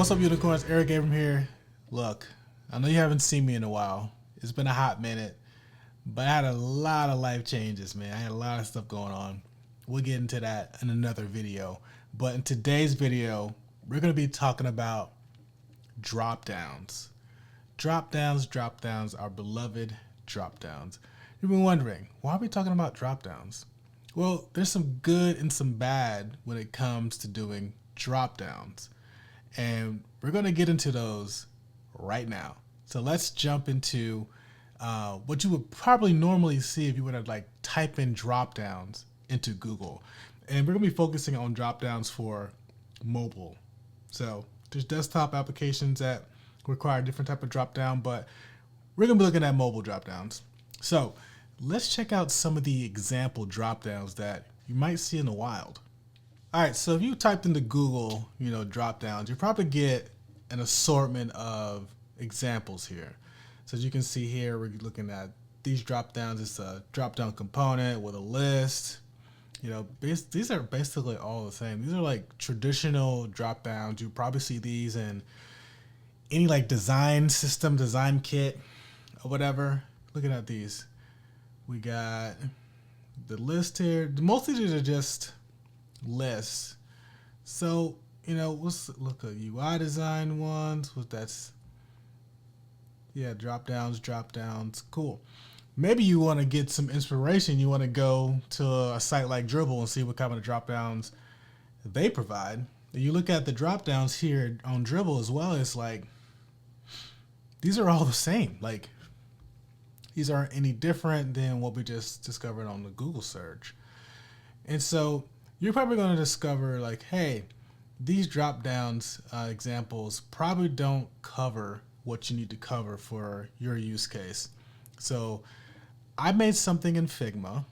What's up, unicorns? Eric Abram here. Look, I know you haven't seen me in a while. It's been a hot minute, but I had a lot of life changes, man. I had a lot of stuff going on. We'll get into that in another video. But in today's video, we're going to be talking about drop downs. Drop downs, our beloved drop downs. You've been wondering, why are we talking about drop downs? Well, there's some good and some bad when it comes to doing drop downs. And we're going to get into those right now. So let's jump into what you would probably normally see if you were to like type in drop downs into Google. And we're going to be focusing on drop downs for mobile. So there's desktop applications that require a different type of drop down, but we're going to be looking at mobile drop downs. So let's check out some of the example drop downs that you might see in the wild. All right, so if you typed into Google, drop downs, you probably get an assortment of examples here. So as you can see here, we're looking at these drop downs. It's a drop down component with a list. These are basically all the same. These are like traditional drop downs. You probably see these in any like design system, design kit, or whatever. Looking at these, we got the list here. Mostly these are just lists. So, let's look at UI design ones. Drop downs. Cool. Maybe you want to get some inspiration. You want to go to a site like Dribble and see what kind of drop downs they provide. You look at the drop downs here on Dribble as well. It's like, these are all the same. Like, these aren't any different than what we just discovered on the Google search. And so you're probably going to discover like, hey, these drop downs examples probably don't cover what you need to cover for your use case. So I made something in Figma.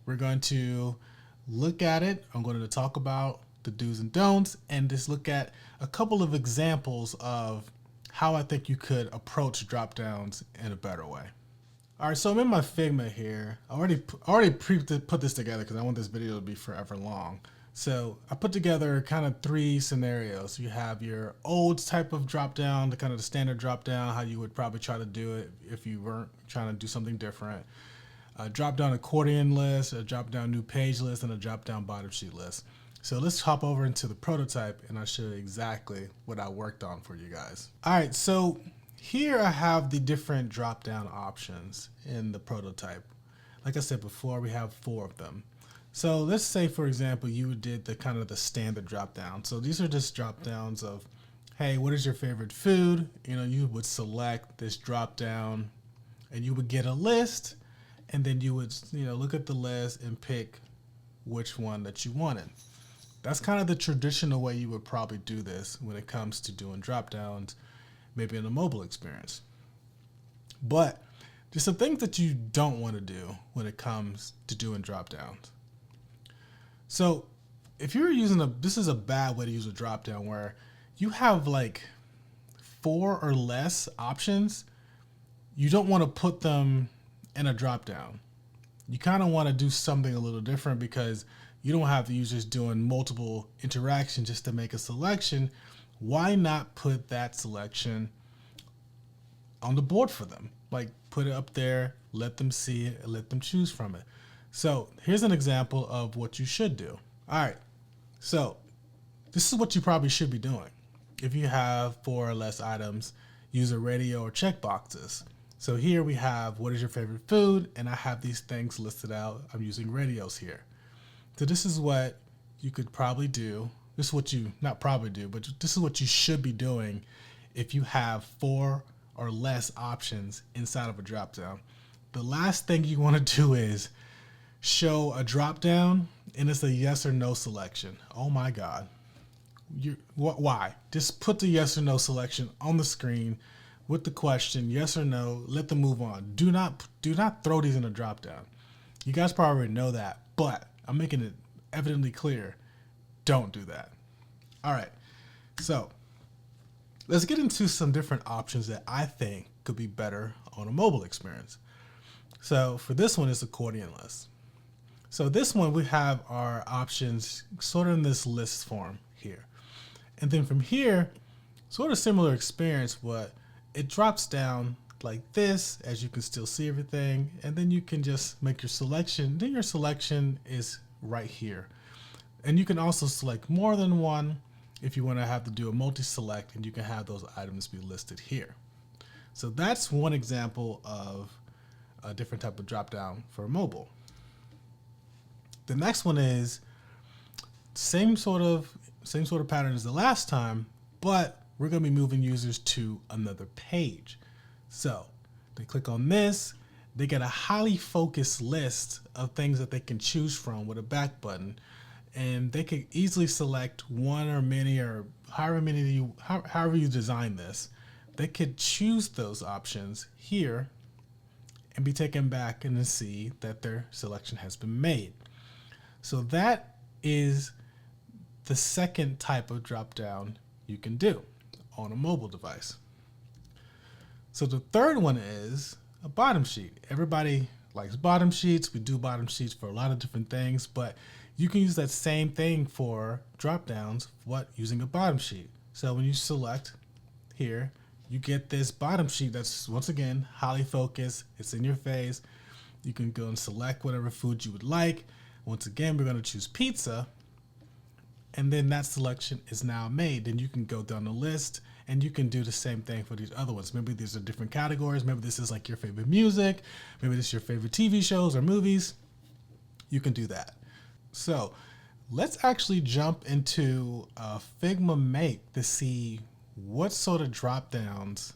We're going to look at it. I'm going to talk about the do's and don'ts and just look at a couple of examples of how I think you could approach drop downs in a better way. All right, so I'm in my Figma here. I already put this together because I want this video to be forever long. So I put together kind of 3 scenarios. You have your old type of drop down, the kind of the standard drop down, how you would probably try to do it if you weren't trying to do something different. A drop down accordion list, a drop down new page list, and a drop down bottom sheet list. So let's hop over into the prototype and I'll show you exactly what I worked on for you guys. All right, so here I have the different drop-down options in the prototype. Like I said before, we have 4 of them. So let's say, for example, you did the kind of the standard drop-down. So these are just drop-downs of, hey, what is your favorite food? You would select this drop-down and you would get a list, and then you would, look at the list and pick which one that you wanted. That's kind of the traditional way you would probably do this when it comes to doing drop-downs, maybe in a mobile experience. But there's some things that you don't want to do when it comes to doing drop downs. So if you're using this is a bad way to use a drop down where you have like 4 or less options. You don't want to put them in a drop down. You kind of want to do something a little different because you don't have the users doing multiple interactions just to make a selection. Why not put that selection on the board for them? Like, put it up there, let them see it, and let them choose from it. So here's an example of what you should do. All right, so this is what you probably should be doing. If you have 4 or less items, use a radio or check boxes. So here we have, what is your favorite food? And I have these things listed out. I'm using radios here. So this is what you could probably do. This is what you, not probably do, but this is what you should be doing if you have 4 or less options inside of a dropdown. The last thing you want to do is show a dropdown and it's a yes or no selection. Oh my God. Why? Just put the yes or no selection on the screen with the question, yes or no, let them move on. Do not throw these in a dropdown. You guys probably already know that, but I'm making it evidently clear. Don't do that. All right, so let's get into some different options that I think could be better on a mobile experience. So for this one, it's accordion list. So this one, we have our options sort of in this list form here. And then from here, sort of similar experience, but it drops down like this, as you can still see everything, and then you can just make your selection. Then your selection is right here. And you can also select more than one if you want to have to do a multi-select, and you can have those items be listed here. So that's one example of a different type of drop down for mobile. The next one is same sort of pattern as the last time, but we're going to be moving users to another page. So they click on this, they get a highly focused list of things that they can choose from with a back button, and they can easily select one or many, or however you design this. They could choose those options here and be taken back and then see that their selection has been made. So that is the second type of drop down you can do on a mobile device. So the third one is a bottom sheet. Everybody likes bottom sheets. We do bottom sheets for a lot of different things, but you can use that same thing for drop downs, using a bottom sheet. So when you select here, you get this bottom sheet that's, once again, highly focused. It's in your face. You can go and select whatever food you would like. Once again, we're going to choose pizza, and then that selection is now made. Then you can go down the list and you can do the same thing for these other ones. Maybe these are different categories. Maybe this is like your favorite music. Maybe this is your favorite TV shows or movies. You can do that. So let's actually jump into Figma Make to see what sort of drop downs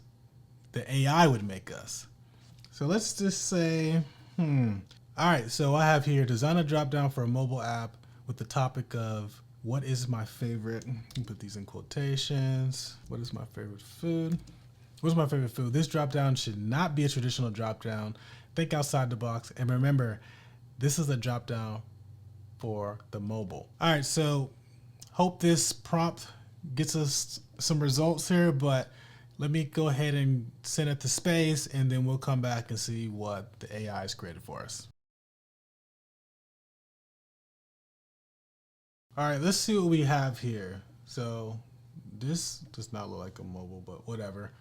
the AI would make us. So let's just say, all right, so I have here design a drop down for a mobile app with the topic of what is my favorite, put these in quotations. What is my favorite food? What's my favorite food? This drop down should not be a traditional drop down. Think outside the box. And remember, this is a drop down for the mobile. All right, so hope this prompt gets us some results here, but let me go ahead and send it to space, and then we'll come back and see what the AI has created for us. All right, let's see what we have here. So this does not look like a mobile, but whatever.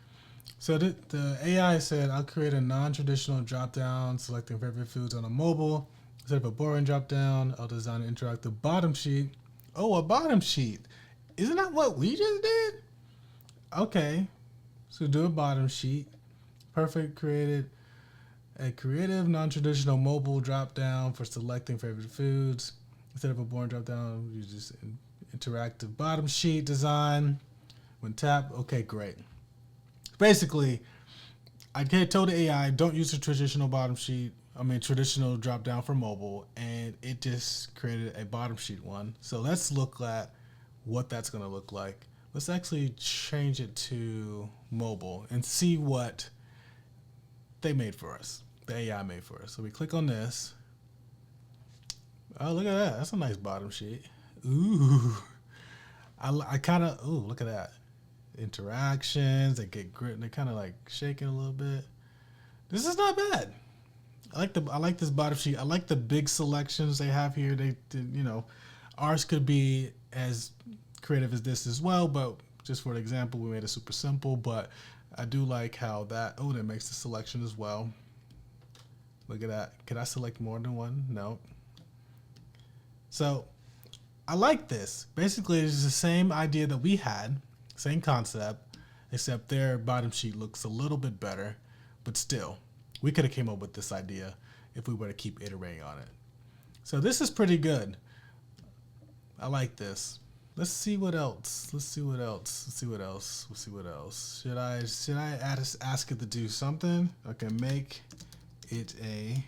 So the AI said, I'll create a non-traditional drop-down, selecting favorite foods on a mobile. Instead of a boring drop-down, I'll design an interactive bottom sheet. Oh, a bottom sheet. Isn't that what we just did? Okay, so do a bottom sheet. Perfect, created a creative, non-traditional mobile drop-down for selecting favorite foods. Instead of a boring drop-down, use this interactive bottom sheet design. When tapped, okay, great. Basically, I told the AI, don't use a traditional traditional drop-down for mobile, and it just created a bottom sheet one. So let's look at what that's gonna look like. Let's actually change it to mobile and see what they made for us, the AI made for us. So we click on this. Oh, look at that. That's a nice bottom sheet. Ooh. I kind of, ooh, look at that. Interactions, they get grit, they're kind of like shaking a little bit. This is not bad. I like this bottom sheet. I like the big selections they have here. Ours could be as creative as this as well, but just for example, we made it super simple, but I do like how that makes the selection as well. Look at that. Can I select more than one? No. So I like this. Basically, it's the same idea that we had, same concept, except their bottom sheet looks a little bit better, but still, we could have came up with this idea if we were to keep iterating on it. So this is pretty good. I like this. Let's see what else. Should I ask it to do something? Okay, make it a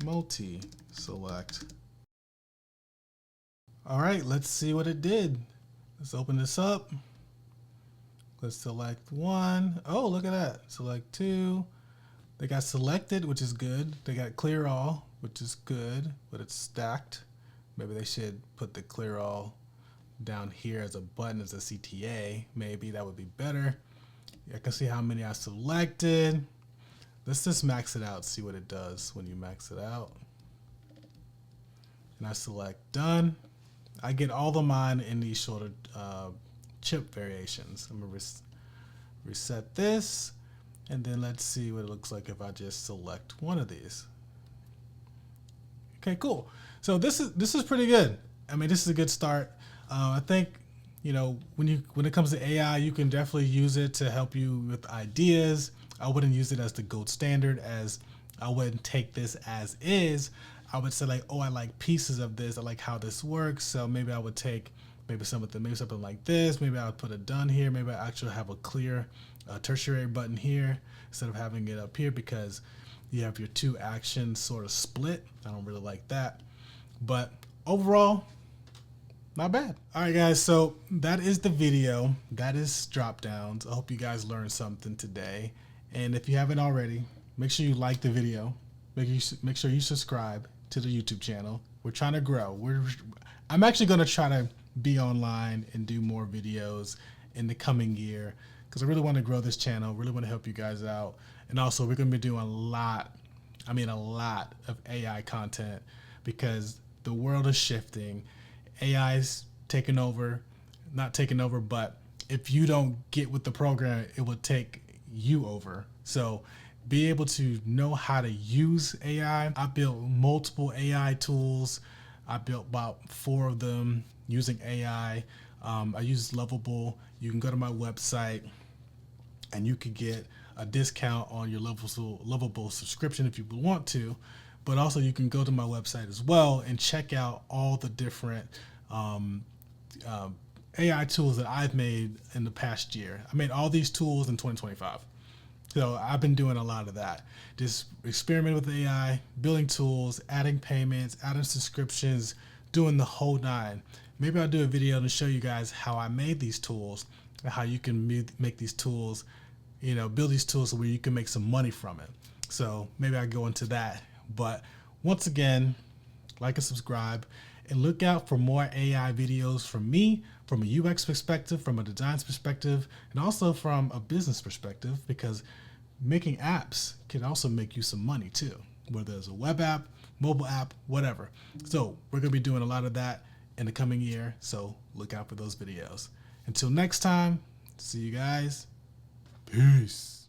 multi-select. All right, let's see what it did. Let's open this up. Let's select one. Oh, look at that. Select two. They got selected, which is good. They got clear all, which is good, but it's stacked. Maybe they should put the clear all down here as a button, as a CTA. Maybe that would be better. I can see how many I selected. Let's just max it out, see what it does when you max it out. And I select done. I get all of mine in these shorter chip variations. I'm gonna reset this, and then let's see what it looks like if I just select one of these. Okay, cool. So this is pretty good. I mean, this is a good start. I think, you know, when it comes to AI, you can definitely use it to help you with ideas. I wouldn't use it as the gold standard, as I wouldn't take this as is. I would say like, oh, I like pieces of this. I like how this works. So maybe I would take maybe something like this. Maybe I would put a done here. Maybe I actually have a clear tertiary button here instead of having it up here, because you have your two actions sort of split. I don't really like that. But overall, not bad. All right, guys. So that is the video. That is drop downs. I hope you guys learned something today. And if you haven't already, make sure you like the video. Make sure you subscribe to the YouTube channel. We're trying to grow. I'm actually going to try to be online and do more videos in the coming year, because I really want to grow this channel. Really want to help you guys out. And also, we're going to be doing a lot of AI content, because the world is shifting. AI is taking over, not taking over, but if you don't get with the program, it will take you over. So be able to know how to use AI. I built multiple AI tools. I built about 4 of them using AI. I use Lovable. You can go to my website and you can get a discount on your Lovable subscription if you want to. But also you can go to my website as well and check out all the different AI tools that I've made in the past year. I made all these tools in 2025. So I've been doing a lot of that. Just experimenting with AI, building tools, adding payments, adding subscriptions, doing the whole nine. Maybe I'll do a video to show you guys how I made these tools and how you can make these tools, you know, build these tools where you can make some money from it. So maybe I'll go into that. But once again, like and subscribe, and look out for more AI videos from me, from a UX perspective, from a design perspective, and also from a business perspective, because making apps can also make you some money too, whether it's a web app, mobile app, whatever. So we're going to be doing a lot of that in the coming year. So look out for those videos. Until next time, see you guys. Peace.